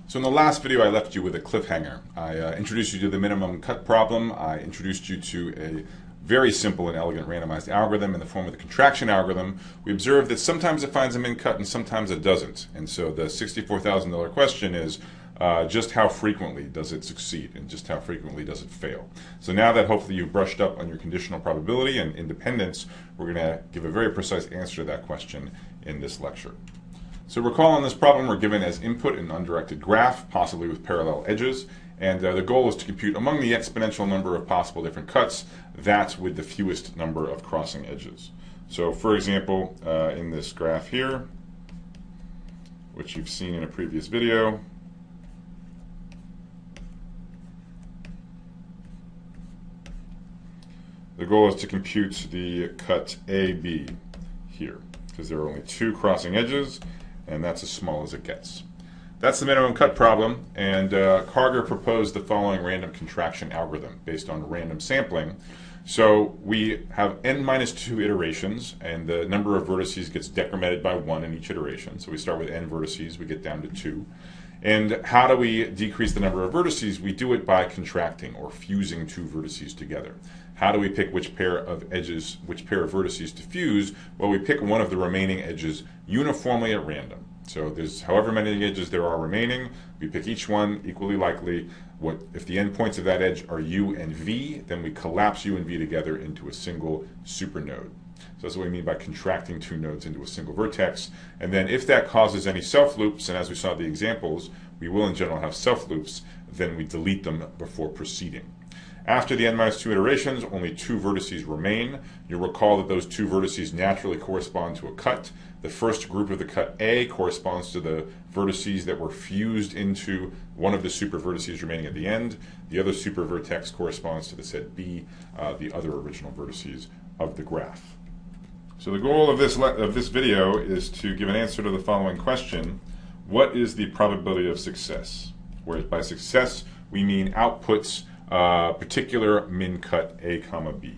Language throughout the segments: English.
So in the last video, I left you with a cliffhanger. I introduced you to the minimum cut problem. I introduced you to a very simple and elegant randomized algorithm in the form of the contraction algorithm. We observed that sometimes it finds a min cut and sometimes it doesn't. And so the $64,000 question is just how frequently does it succeed and just how frequently does it fail. So now that hopefully you've brushed up on your conditional probability and independence, we're going to give a very precise answer to that question in this lecture. So recall in this problem we're given as input an undirected graph, possibly with parallel edges, and the goal is to compute among the exponential number of possible different cuts, that with the fewest number of crossing edges. So for example, in this graph here, which you've seen in a previous video, the goal is to compute the cut AB here, because there are only two crossing edges, and that's as small as it gets. That's the minimum cut problem, and Karger proposed the following random contraction algorithm based on random sampling. So we have n-2 iterations, and the number of vertices gets decremented by 1 in each iteration. So we start with n vertices, we get down to 2. And how do we decrease the number of vertices? We do it by contracting or fusing two vertices together. How do we pick which pair of edges, which pair of vertices to fuse? Well, we pick one of the remaining edges uniformly at random. So there's however many edges there are remaining, we pick each one equally likely. If the endpoints of that edge are u and v, then we collapse u and v together into a single supernode. So that's what we mean by contracting two nodes into a single vertex. And then if that causes any self-loops, and as we saw in the examples, we will in general have self-loops, then we delete them before proceeding. After the n-2 iterations, only two vertices remain. You'll recall that those two vertices naturally correspond to a cut. The first group of the cut A corresponds to the vertices that were fused into one of the super vertices remaining at the end. The other super vertex corresponds to the set B, the other original vertices of the graph. So the goal of this video is to give an answer to the following question: what is the probability of success? Whereas by success we mean outputs particular min cut A comma B.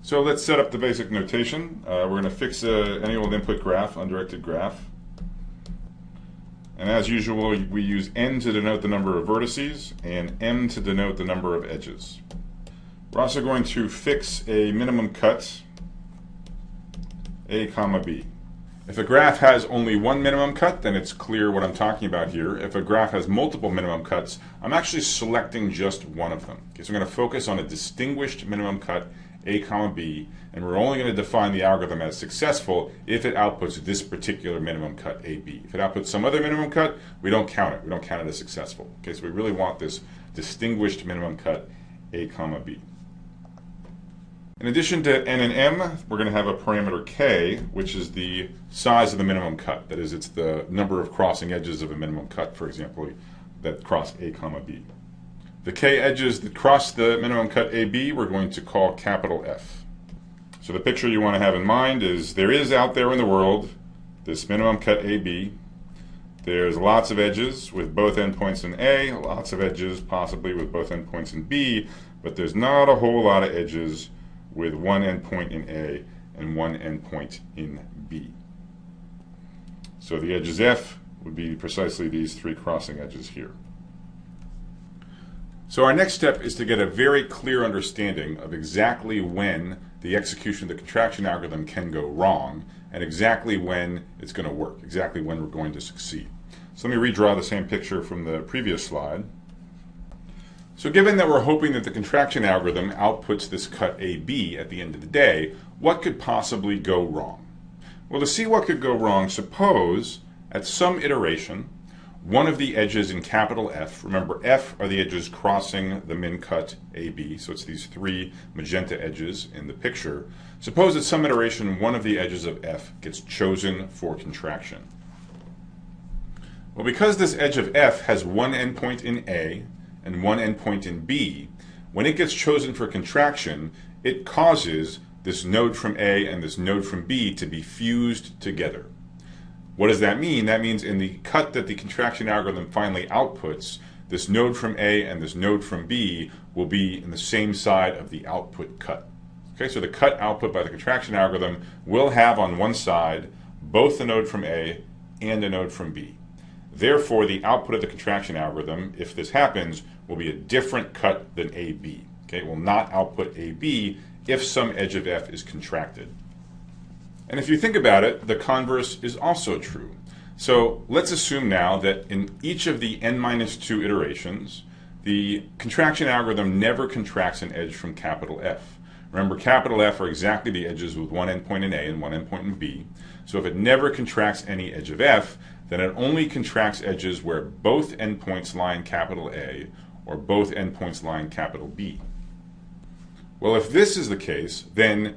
So let's set up the basic notation. We're going to fix any old input graph, undirected graph. And as usual, we use n to denote the number of vertices and m to denote the number of edges. We're also going to fix a minimum cut A comma B. If a graph has only one minimum cut, then it's clear what I'm talking about here. If a graph has multiple minimum cuts, I'm actually selecting just one of them. Okay, so I'm going to focus on a distinguished minimum cut A comma B, and we're only going to define the algorithm as successful if it outputs this particular minimum cut AB. If it outputs some other minimum cut, we don't count it. We don't count it as successful. Okay, so we really want this distinguished minimum cut A comma B. In addition to n and m, we're going to have a parameter k, which is the size of the minimum cut. That is, it's the number of crossing edges of a minimum cut, for example, that cross A comma B. The k edges that cross the minimum cut AB we're going to call capital F. So the picture you want to have in mind is there is out there in the world this minimum cut AB. There's lots of edges with both endpoints in A, lots of edges possibly with both endpoints in B, but there's not a whole lot of edges with one endpoint in A and one endpoint in B. So the edges F would be precisely these three crossing edges here. So our next step is to get a very clear understanding of exactly when the execution of the contraction algorithm can go wrong and exactly when it's going to work, exactly when we're going to succeed. So let me redraw the same picture from the previous slide. So given that we're hoping that the contraction algorithm outputs this cut AB at the end of the day, what could possibly go wrong? Well, to see what could go wrong, suppose at some iteration, one of the edges in capital F, remember F are the edges crossing the min cut AB, so it's these three magenta edges in the picture. Suppose at some iteration one of the edges of F gets chosen for contraction. Well, because this edge of F has one endpoint in A and one endpoint in B, when it gets chosen for contraction, it causes this node from A and this node from B to be fused together. What does that mean? That means in the cut that the contraction algorithm finally outputs, this node from A and this node from B will be in the same side of the output cut. Okay, so the cut output by the contraction algorithm will have on one side both the node from A and a node from B. Therefore, the output of the contraction algorithm, if this happens, will be a different cut than AB. Okay? It will not output AB if some edge of f is contracted. And if you think about it, the converse is also true. So let's assume now that in each of the n-2 iterations, the contraction algorithm never contracts an edge from capital F. Remember, capital F are exactly the edges with one endpoint in A and one endpoint in B. So if it never contracts any edge of F, then it only contracts edges where both endpoints lie in capital A or both endpoints lie in capital B. Well, if this is the case, then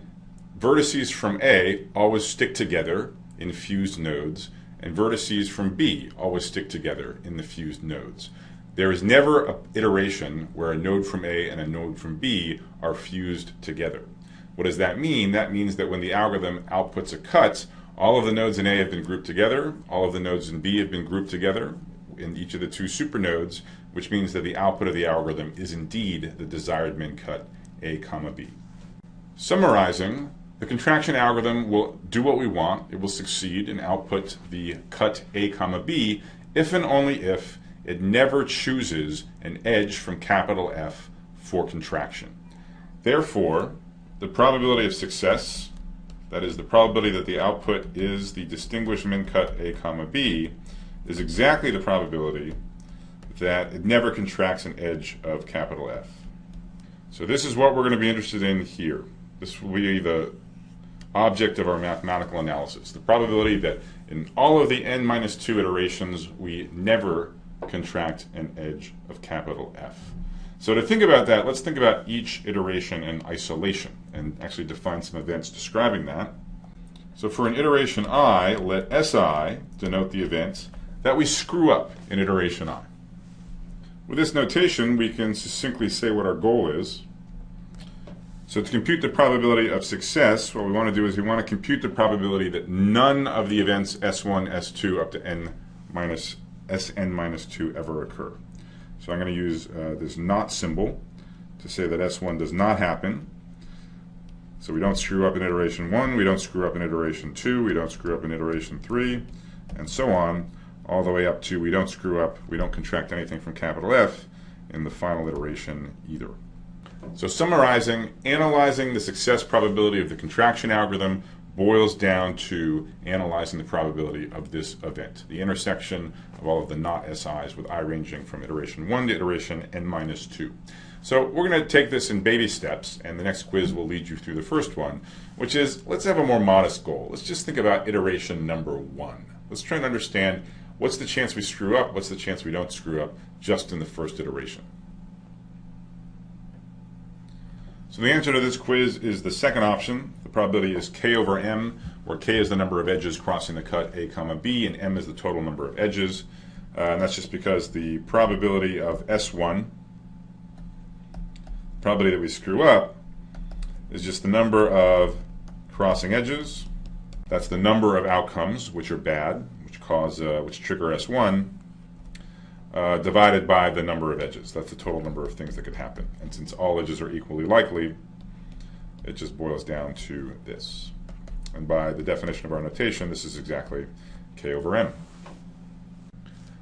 vertices from A always stick together in fused nodes, and vertices from B always stick together in the fused nodes. There is never an iteration where a node from A and a node from B are fused together. What does that mean? That means that when the algorithm outputs a cut, all of the nodes in A have been grouped together, all of the nodes in B have been grouped together in each of the two supernodes, which means that the output of the algorithm is indeed the desired min cut A, B. Summarizing, the contraction algorithm will do what we want. It will succeed and output the cut A, B if and only if it never chooses an edge from capital F for contraction. Therefore, the probability of success, that is the probability that the output is the distinguished min cut A, B, is exactly the probability that it never contracts an edge of capital F. So this is what we're going to be interested in here. This will be the object of our mathematical analysis. The probability that in all of the n-2 iterations we never contract an edge of capital F. So to think about that, let's think about each iteration in isolation and actually define some events describing that. So for an iteration I, let Si denote the event that we screw up in iteration I. With this notation, we can succinctly say what our goal is. So to compute the probability of success, what we want to do is we want to compute the probability that none of the events S1, S2 up to Sn-2 ever occur. So I'm going to use this not symbol to say that S1 does not happen. So we don't screw up in iteration 1, we don't screw up in iteration 2, we don't screw up in iteration 3, and so on, all the way up to we don't screw up, we don't contract anything from capital F in the final iteration either. So summarizing, analyzing the success probability of the contraction algorithm boils down to analyzing the probability of this event, the intersection of all of the not SIs with I ranging from iteration 1 to iteration n-2. So we're going to take this in baby steps, and the next quiz will lead you through the first one, which is let's have a more modest goal. Let's just think about iteration number 1. Let's try and understand what's the chance we screw up, what's the chance we don't screw up just in the first iteration. So the answer to this quiz is the second option. The probability is k over m, where k is the number of edges crossing the cut A, B, and m is the total number of edges. And that's just because the probability of S1, probability that we screw up, is just the number of crossing edges. That's the number of outcomes which are bad, which trigger S1, divided by the number of edges. That's the total number of things that could happen. And since all edges are equally likely, it just boils down to this. And by the definition of our notation, this is exactly k over m.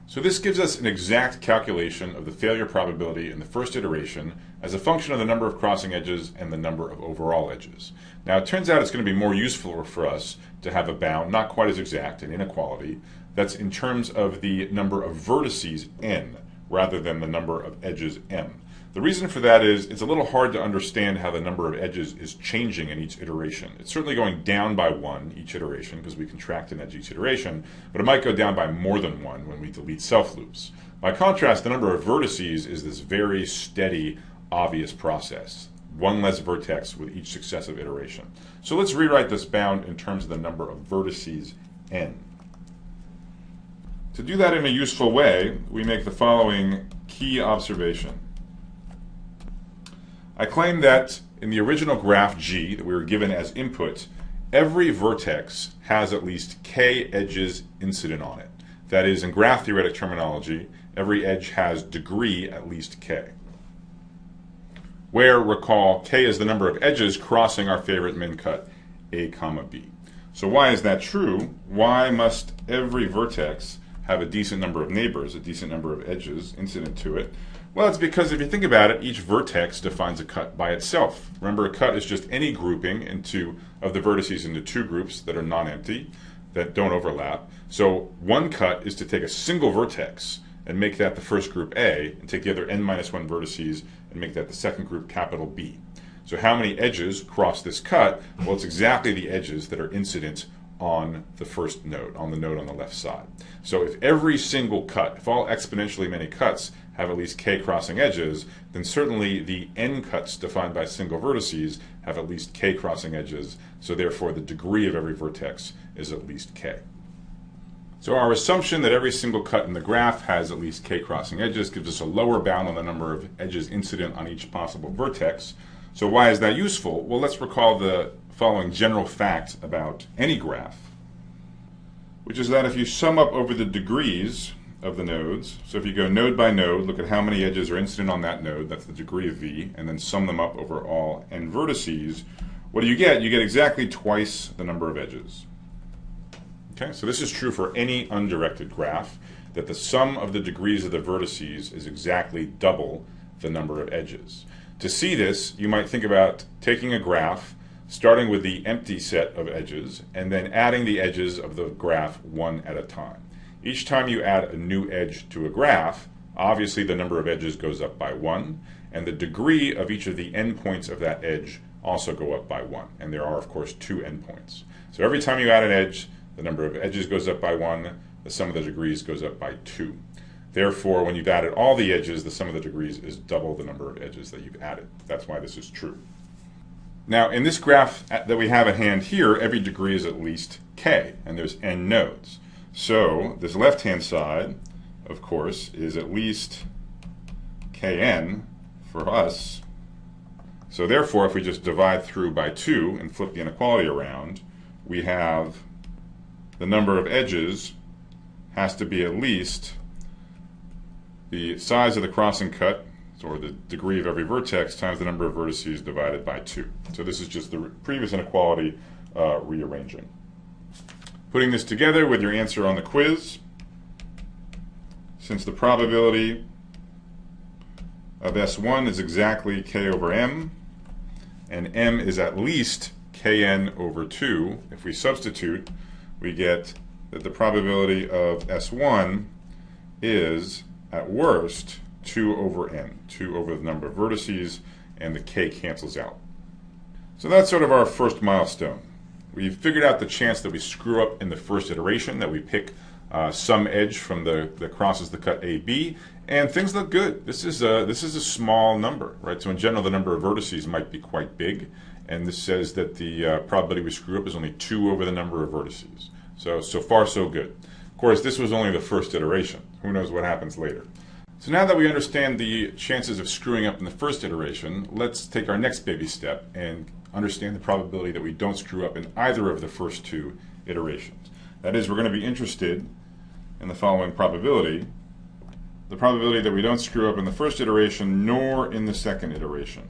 So this gives us an exact calculation of the failure probability in the first iteration as a function of the number of crossing edges and the number of overall edges. Now it turns out it's going to be more useful for us to have a bound, not quite as exact, an inequality, that's in terms of the number of vertices n rather than the number of edges m. The reason for that is it's a little hard to understand how the number of edges is changing in each iteration. It's certainly going down by 1 each iteration because we contract an edge each iteration, but it might go down by more than 1 when we delete self-loops. By contrast, the number of vertices is this very steady, obvious process. One less vertex with each successive iteration. So let's rewrite this bound in terms of the number of vertices n. To do that in a useful way, we make the following key observation. I claim that in the original graph G that we were given as input, every vertex has at least k edges incident on it. That is, in graph theoretic terminology, every edge has degree at least k. Where, recall, k is the number of edges crossing our favorite min cut A, B. So why is that true? Why must every vertex have a decent number of neighbors, a decent number of edges incident to it? Well, it's because if you think about it, each vertex defines a cut by itself. Remember, a cut is just any grouping of the vertices into two groups that are non-empty, that don't overlap. So one cut is to take a single vertex and make that the first group A, and take the other n-1 vertices and make that the second group, capital B. So how many edges cross this cut? Well, it's exactly the edges that are incident on the first node, on the node on the left side. So if every single cut, if all exponentially many cuts have at least k crossing edges, then certainly the n cuts defined by single vertices have at least k crossing edges, so therefore the degree of every vertex is at least k. So our assumption that every single cut in the graph has at least k crossing edges gives us a lower bound on the number of edges incident on each possible vertex. So why is that useful? Well, let's recall the following general fact about any graph, which is that if you sum up over the degrees of the nodes, so if you go node by node, look at how many edges are incident on that node, that's the degree of v, and then sum them up over all n vertices, what do you get? You get exactly twice the number of edges. Okay, so this is true for any undirected graph, that the sum of the degrees of the vertices is exactly double the number of edges. To see this, you might think about taking a graph, starting with the empty set of edges, and then adding the edges of the graph one at a time. Each time you add a new edge to a graph, obviously the number of edges goes up by 1, and the degree of each of the endpoints of that edge also go up by 1. And there are, of course, 2 endpoints. So every time you add an edge, the number of edges goes up by 1, the sum of the degrees goes up by 2. Therefore, when you've added all the edges, the sum of the degrees is double the number of edges that you've added. That's why this is true. Now, in this graph that we have at hand here, every degree is at least k, and there's n nodes. So this left-hand side, of course, is at least kn for us. So therefore, if we just divide through by 2 and flip the inequality around, we have the number of edges has to be at least the size of the crossing cut, or the degree of every vertex, times the number of vertices divided by 2. So this is just the previous inequality rearranging. Putting this together with your answer on the quiz, since the probability of S1 is exactly k over m, and m is at least kn over 2, if we substitute, we get that the probability of S1 is, at worst, 2 over n, 2 over the number of vertices, and the k cancels out. So that's sort of our first milestone. We've figured out the chance that we screw up in the first iteration, that we pick some edge from that crosses the cut AB, and things look good. This is a small number, right? So in general, the number of vertices might be quite big, and this says that the probability we screw up is only 2 over the number of vertices. So far, so good. Of course, this was only the first iteration. Who knows what happens later? So now that we understand the chances of screwing up in the first iteration, let's take our next baby step and understand the probability that we don't screw up in either of the first 2 iterations. That is, we're going to be interested in the following probability: the probability that we don't screw up in the first iteration nor in the second iteration.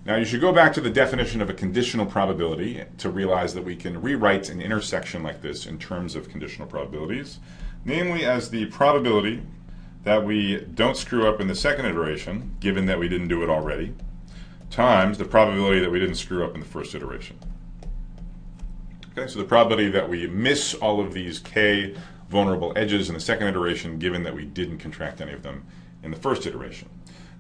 Now, you should go back to the definition of a conditional probability to realize that we can rewrite an intersection like this in terms of conditional probabilities, namely as the probability that we don't screw up in the second iteration, given that we didn't do it already, times the probability that we didn't screw up in the first iteration. Okay, so the probability that we miss all of these k vulnerable edges in the second iteration, given that we didn't contract any of them in the first iteration.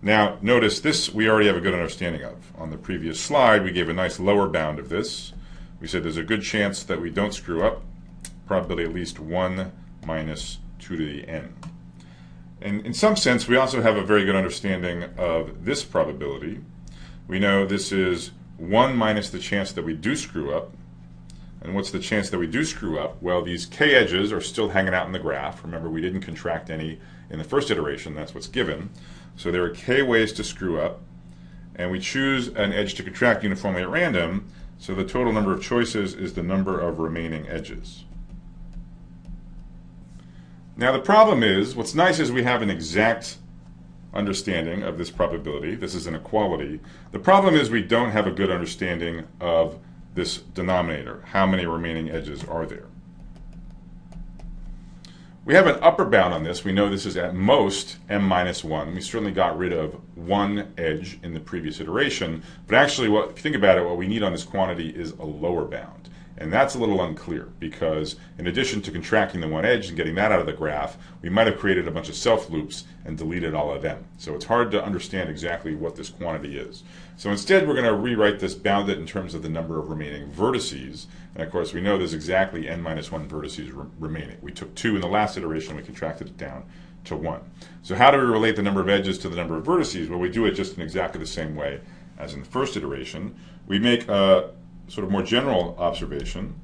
Now, notice this we already have a good understanding of. On the previous slide, we gave a nice lower bound of this. We said there's a good chance that we don't screw up, probability at least 1 minus 2 to the n. And in some sense, we also have a very good understanding of this probability. We know this is 1 minus the chance that we do screw up. And what's the chance that we do screw up? Well, these k edges are still hanging out in the graph. Remember, we didn't contract any in the first iteration. That's what's given. So there are k ways to screw up. And we choose an edge to contract uniformly at random. So the total number of choices is the number of remaining edges. Now the problem is, what's nice is we have an exact understanding of this probability. This is an equality. The problem is we don't have a good understanding of this denominator. How many remaining edges are there? We have an upper bound on this. We know this is at most m minus 1. We certainly got rid of one edge in the previous iteration, but actually, if you think about it, what we need on this quantity is a lower bound. And that's a little unclear because in addition to contracting the one edge and getting that out of the graph, we might have created a bunch of self loops and deleted all of them. So it's hard to understand exactly what this quantity is. So instead, we're going to rewrite this bounded in terms of the number of remaining vertices. And of course, we know there's exactly n minus 1 vertices remaining. We took 2 in the last iteration, we contracted it down to 1. So how do we relate the number of edges to the number of vertices? Well, we do it just in exactly the same way as in the first iteration. We make a sort of more general observation.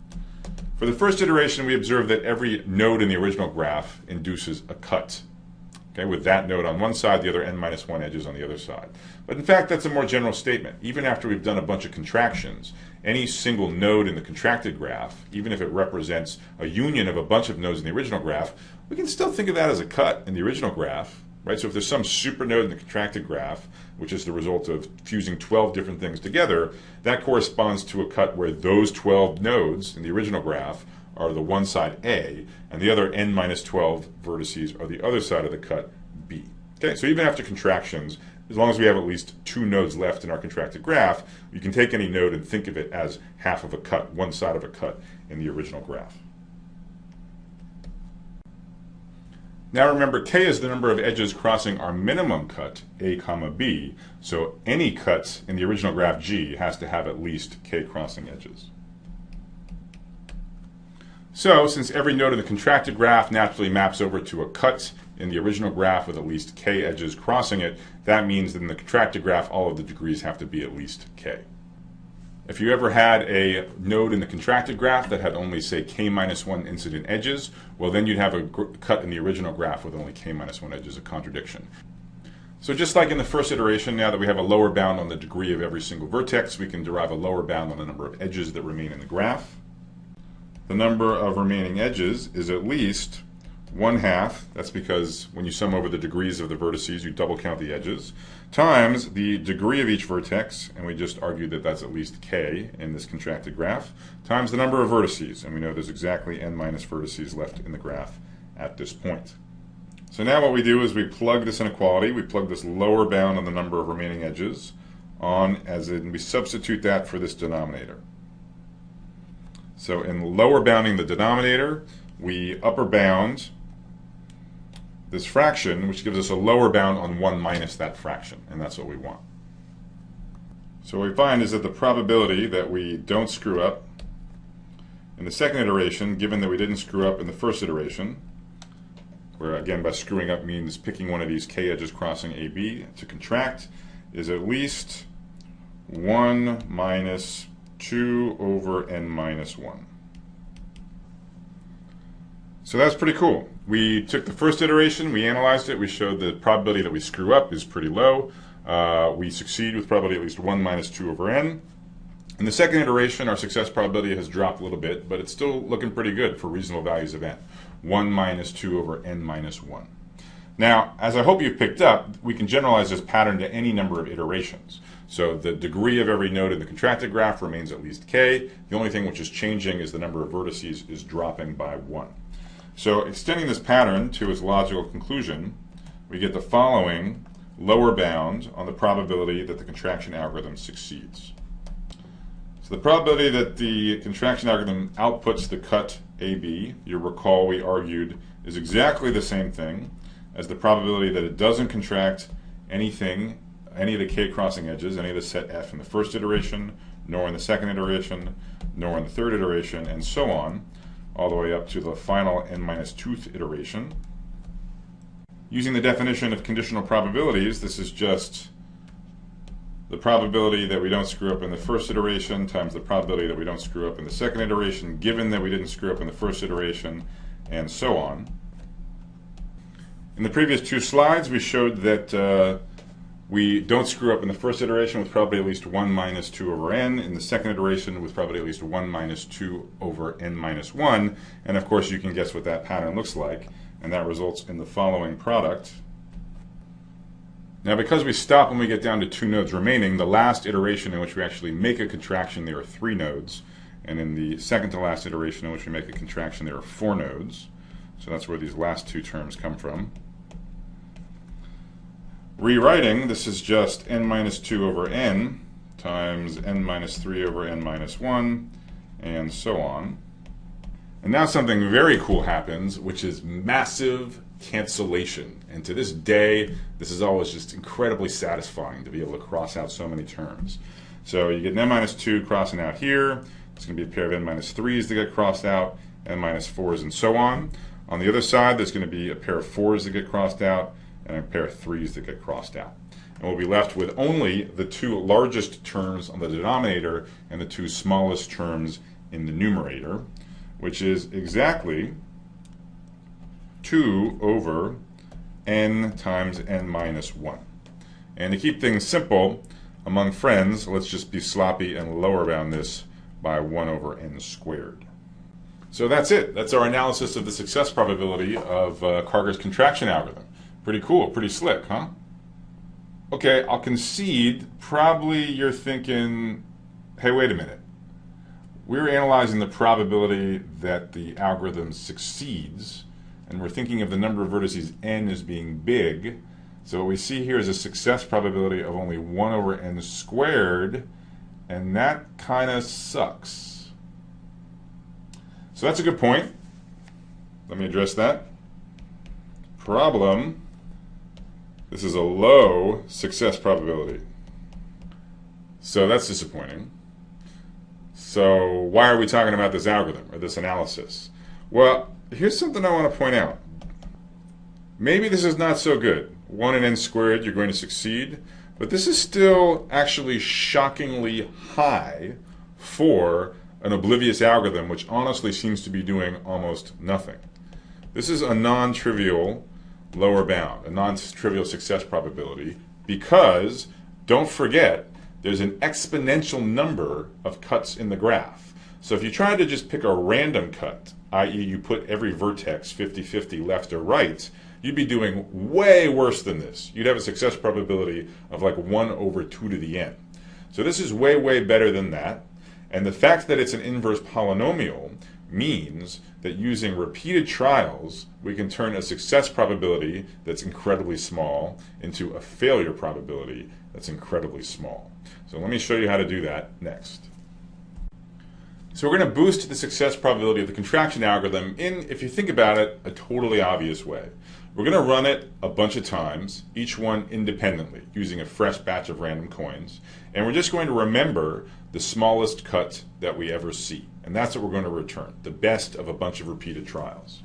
For the first iteration, we observe that every node in the original graph induces a cut. Okay, with that node on one side, the other n minus 1 edges on the other side. But in fact, that's a more general statement. Even after we've done a bunch of contractions, any single node in the contracted graph, even if it represents a union of a bunch of nodes in the original graph, we can still think of that as a cut in the original graph. Right? So if there's some supernode in the contracted graph, which is the result of fusing 12 different things together, that corresponds to a cut where those 12 nodes in the original graph are the one side A, and the other n minus 12 vertices are the other side of the cut B. Okay, so even after contractions, as long as we have at least 2 nodes left in our contracted graph, you can take any node and think of it as half of a cut, one side of a cut in the original graph. Now remember, k is the number of edges crossing our minimum cut, a comma b, so any cut in the original graph G has to have at least k crossing edges. So, since every node in the contracted graph naturally maps over to a cut in the original graph with at least k edges crossing it, that means that in the contracted graph all of the degrees have to be at least k. If you ever had a node in the contracted graph that had only, say, k minus 1 incident edges, well then you'd have a cut in the original graph with only k minus 1 edges, a contradiction. So just like in the first iteration, now that we have a lower bound on the degree of every single vertex, we can derive a lower bound on the number of edges that remain in the graph. The number of remaining edges is at least 1/2, that's because when you sum over the degrees of the vertices, you double count the edges, times the degree of each vertex, and we just argued that that's at least k in this contracted graph, times the number of vertices, and we know there's exactly n minus vertices left in the graph at this point. So now what we do is we plug this inequality, we plug this lower bound on the number of remaining edges on, and we substitute that for this denominator. So in lower bounding the denominator, we upper bound this fraction, which gives us a lower bound on 1 minus that fraction, and that's what we want. So what we find is that the probability that we don't screw up in the second iteration, given that we didn't screw up in the first iteration, where again by screwing up means picking one of these k edges crossing AB to contract, is at least 1 minus 2 over n minus 1. So that's pretty cool. We took the first iteration, we analyzed it, we showed the probability that we screw up is pretty low. We succeed with probability at least 1 minus 2 over n. In the second iteration, our success probability has dropped a little bit, but it's still looking pretty good for reasonable values of n. 1 minus 2 over n minus 1. Now, as I hope you've picked up, we can generalize this pattern to any number of iterations. So the degree of every node in the contracted graph remains at least k. The only thing which is changing is the number of vertices is dropping by 1. So extending this pattern to its logical conclusion, we get the following lower bound on the probability that the contraction algorithm succeeds. So the probability that the contraction algorithm outputs the cut AB, you'll recall we argued, is exactly the same thing as the probability that it doesn't contract anything, any of the k crossing edges, any of the set F in the first iteration, nor in the second iteration, nor in the third iteration, and so on, all the way up to the final n minus 2th iteration. Using the definition of conditional probabilities, this is just the probability that we don't screw up in the first iteration times the probability that we don't screw up in the second iteration, given that we didn't screw up in the first iteration, and so on. In the previous 2 slides, we showed that we don't screw up in the first iteration with probably at least 1 minus 2 over n, in the second iteration with probably at least 1 minus 2 over n minus 1, and of course you can guess what that pattern looks like, and that results in the following product. Now because we stop when we get down to 2 nodes remaining, the last iteration in which we actually make a contraction there are 3 nodes, and in the second to last iteration in which we make a contraction there are 4 nodes. So that's where these last two terms come from. Rewriting, this is just n minus 2 over n times n minus 3 over n minus 1, and so on. And now something very cool happens, which is massive cancellation. And to this day, this is always just incredibly satisfying to be able to cross out so many terms. So you get n minus 2 crossing out here. It's going to be a pair of n minus 3s that get crossed out, n minus 4s, and so on. On the other side, there's going to be a pair of 4s that get crossed out and a pair of 3s that get crossed out. And we'll be left with only the two largest terms on the denominator and the two smallest terms in the numerator, which is exactly 2 over n times n minus 1. And to keep things simple, among friends, let's just be sloppy and lower bound this by 1 over n squared. So that's it. That's our analysis of the success probability of Karger's contraction algorithm. Pretty cool, pretty slick, huh? Okay, I'll concede, probably you're thinking, hey, wait a minute. We're analyzing the probability that the algorithm succeeds, and we're thinking of the number of vertices n as being big. So what we see here is a success probability of only 1 over n squared, and that kind of sucks. So that's a good point. Let me address that. Problem. This is a low success probability. So that's disappointing. So why are we talking about this algorithm or this analysis? Well, here's something I want to point out. Maybe this is not so good. 1 in n squared, you're going to succeed. But this is still actually shockingly high for an oblivious algorithm, which honestly seems to be doing almost nothing. This is a non-trivial lower bound, a non-trivial success probability, because, don't forget, there's an exponential number of cuts in the graph. So if you tried to just pick a random cut, i.e. you put every vertex 50-50 left or right, you'd be doing way worse than this. You'd have a success probability of like 1 over 2 to the n. So this is way, way better than that. And the fact that it's an inverse polynomial means that using repeated trials, we can turn a success probability that's incredibly small into a failure probability that's incredibly small. So let me show you how to do that next. So we're going to boost the success probability of the contraction algorithm in, if you think about it, a totally obvious way. We're going to run it a bunch of times, each one independently, using a fresh batch of random coins. And we're just going to remember the smallest cut that we ever see. And that's what we're going to return, the best of a bunch of repeated trials.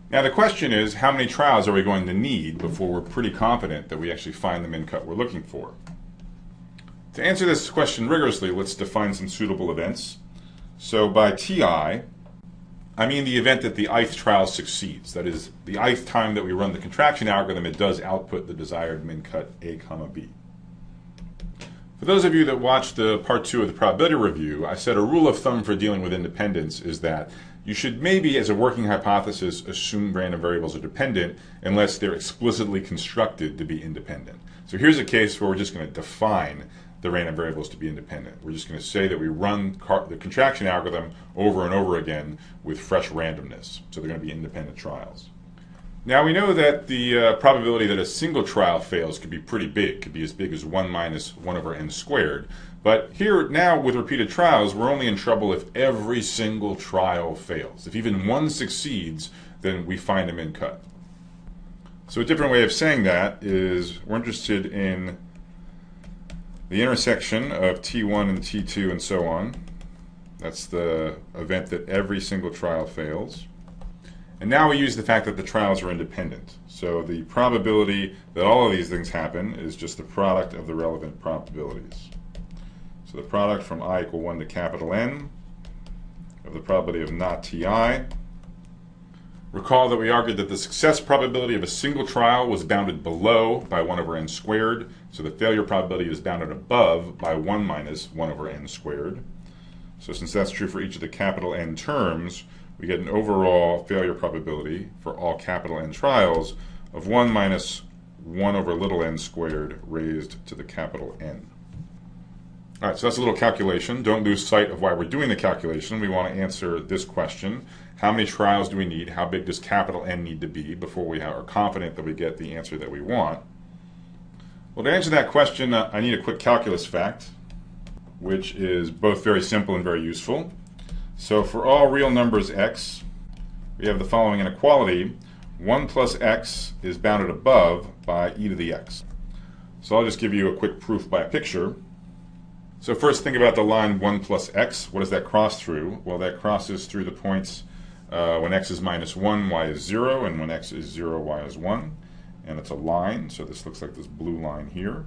Now the question is, how many trials are we going to need before we're pretty confident that we actually find the min cut we're looking for? To answer this question rigorously, let's define some suitable events. So by TI, I mean the event that the ith trial succeeds. That is, the ith time that we run the contraction algorithm, it does output the desired min cut A, B. For those of you that watched the part 2 of the probability review, I said a rule of thumb for dealing with independence is that you should maybe, as a working hypothesis, assume random variables are dependent unless they're explicitly constructed to be independent. So here's a case where we're just going to define the random variables to be independent. We're just going to say that we run the contraction algorithm over and over again with fresh randomness. So they're going to be independent trials. Now we know that the probability that a single trial fails could be pretty big. Could be as big as 1 minus 1 over n squared. But here now with repeated trials, we're only in trouble if every single trial fails. If even one succeeds, then we find a min cut. So a different way of saying that is we're interested in the intersection of T1 and T2 and so on. That's the event that every single trial fails. And now we use the fact that the trials are independent. So the probability that all of these things happen is just the product of the relevant probabilities. So the product from I equal 1 to capital N of the probability of not TI. Recall that we argued that the success probability of a single trial was bounded below by 1 over n squared. So the failure probability is bounded above by 1 minus 1 over n squared. So since that's true for each of the capital N terms, we get an overall failure probability for all capital N trials of 1 minus 1 over little n squared raised to the capital N. All right, so that's a little calculation. Don't lose sight of why we're doing the calculation. We want to answer this question. how many trials do we need, how big does capital N need to be before we are confident that we get the answer that we want? Well, to answer that question, I need a quick calculus fact, which is both very simple and very useful. So for all real numbers x, we have the following inequality. 1 plus x is bounded above by e to the x. So I'll just give you a quick proof by a picture. So first think about the line 1 plus x. What does that cross through? Well, that crosses through the points when x is minus 1, y is 0, and when x is 0, y is 1. And it's a line, so this looks like this blue line here.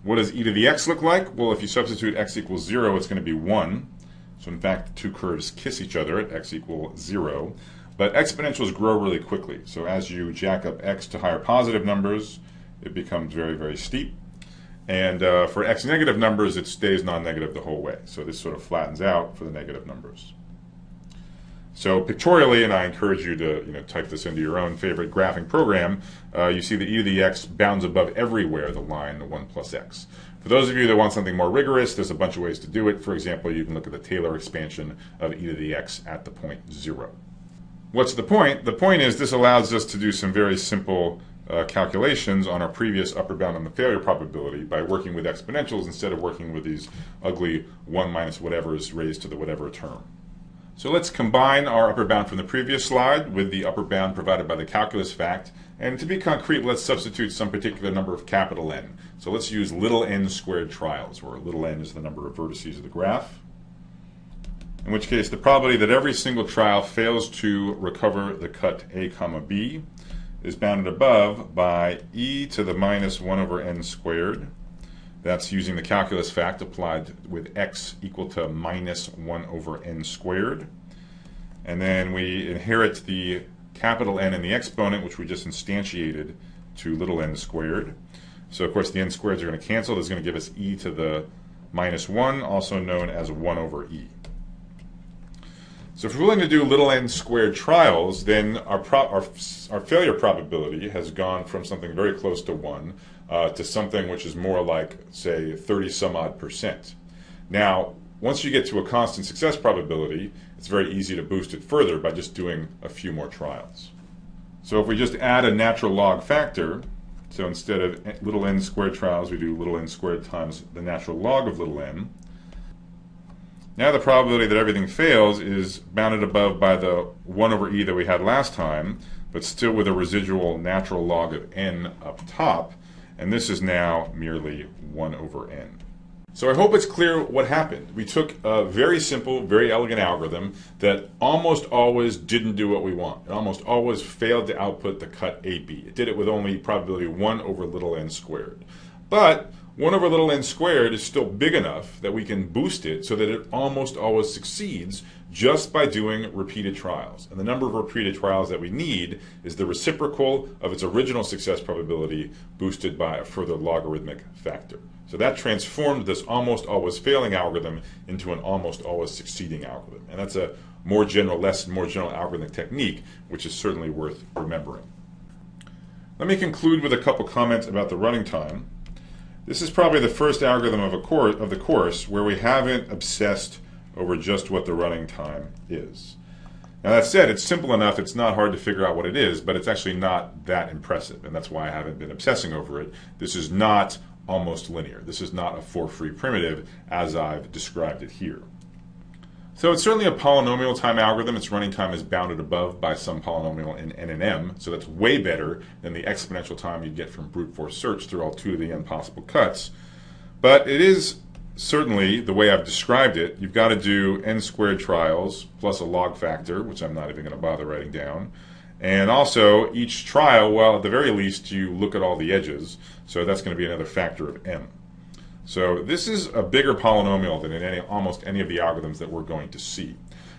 What does e to the x look like? Well, if you substitute x equals 0, it's going to be 1. So in fact, the two curves kiss each other at x equals 0. But exponentials grow really quickly. So as you jack up x to higher positive numbers, it becomes very, very steep. And for x negative numbers, it stays non-negative the whole way. So this sort of flattens out for the negative numbers. So pictorially, and I encourage you to type this into your own favorite graphing program, you see that e to the x bounds above everywhere the line the 1 plus x. For those of you that want something more rigorous, there's a bunch of ways to do it. For example, you can look at the Taylor expansion of e to the x at the point 0. What's the point? The point is this allows us to do some very simple calculations on our previous upper bound on the failure probability by working with exponentials instead of working with these ugly 1 minus whatever is raised to the whatever term. So let's combine our upper bound from the previous slide with the upper bound provided by the calculus fact. And to be concrete, let's substitute some particular number of capital N. So let's use little n squared trials, where little n is the number of vertices of the graph. In which case, the probability that every single trial fails to recover the cut A comma B is bounded above by e to the minus 1 over n squared. That's using the calculus fact applied with x equal to minus 1 over n squared. And then we inherit the capital N in the exponent, which we just instantiated to little n squared. So of course the n squareds are going to cancel. That's going to give us e to the minus 1, also known as 1 over e. So if we're willing to do little n squared trials, then our failure probability has gone from something very close to 1 to something which is more like, say, 30 some odd %. Now, once you get to a constant success probability, it's very easy to boost it further by just doing a few more trials. So if we just add a natural log factor, so instead of little n squared trials, we do little n squared times the natural log of little n. Now the probability that everything fails is bounded above by the 1 over e that we had last time, but still with a residual natural log of n up top, and this is now merely 1 over n. So I hope it's clear what happened. We took a very simple, very elegant algorithm that almost always didn't do what we want. It almost always failed to output the cut AB. It did it with only probability 1 over little n squared. But 1 over little n squared is still big enough that we can boost it so that it almost always succeeds just by doing repeated trials. And the number of repeated trials that we need is the reciprocal of its original success probability boosted by a further logarithmic factor. So that transformed this almost always failing algorithm into an almost always succeeding algorithm. And that's a more general lesson, more general algorithmic technique, which is certainly worth remembering. Let me conclude with a couple comments about the running time. This is probably the first algorithm of the course where we haven't obsessed over just what the running time is. Now that said, it's simple enough, it's not hard to figure out what it is, but it's actually not that impressive, and that's why I haven't been obsessing over it. This is not almost linear. This is not a for-free primitive as I've described it here. So it's certainly a polynomial time algorithm. Its running time is bounded above by some polynomial in n and m, so that's way better than the exponential time you'd get from brute force search through all 2 to the n possible cuts. But it is certainly, the way I've described it, you've got to do n squared trials plus a log factor, which I'm not even going to bother writing down. And also, each trial, well, at the very least, you look at all the edges, so that's going to be another factor of m. So this is a bigger polynomial than in almost any of the algorithms that we're going to see.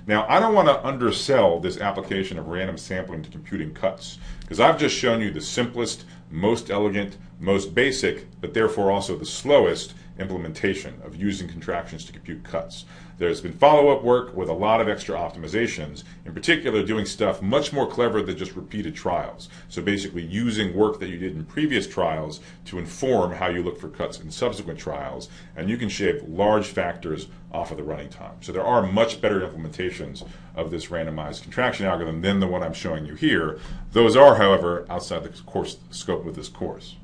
Now, I don't want to undersell this application of random sampling to computing cuts, because I've just shown you the simplest, most elegant, most basic, but therefore also the slowest implementation of using contractions to compute cuts. There's been follow-up work with a lot of extra optimizations, in particular doing stuff much more clever than just repeated trials. So basically using work that you did in previous trials to inform how you look for cuts in subsequent trials, and you can shave large factors off of the running time. So there are much better implementations of this randomized contraction algorithm than the one I'm showing you here. Those are, however, outside the scope of this course.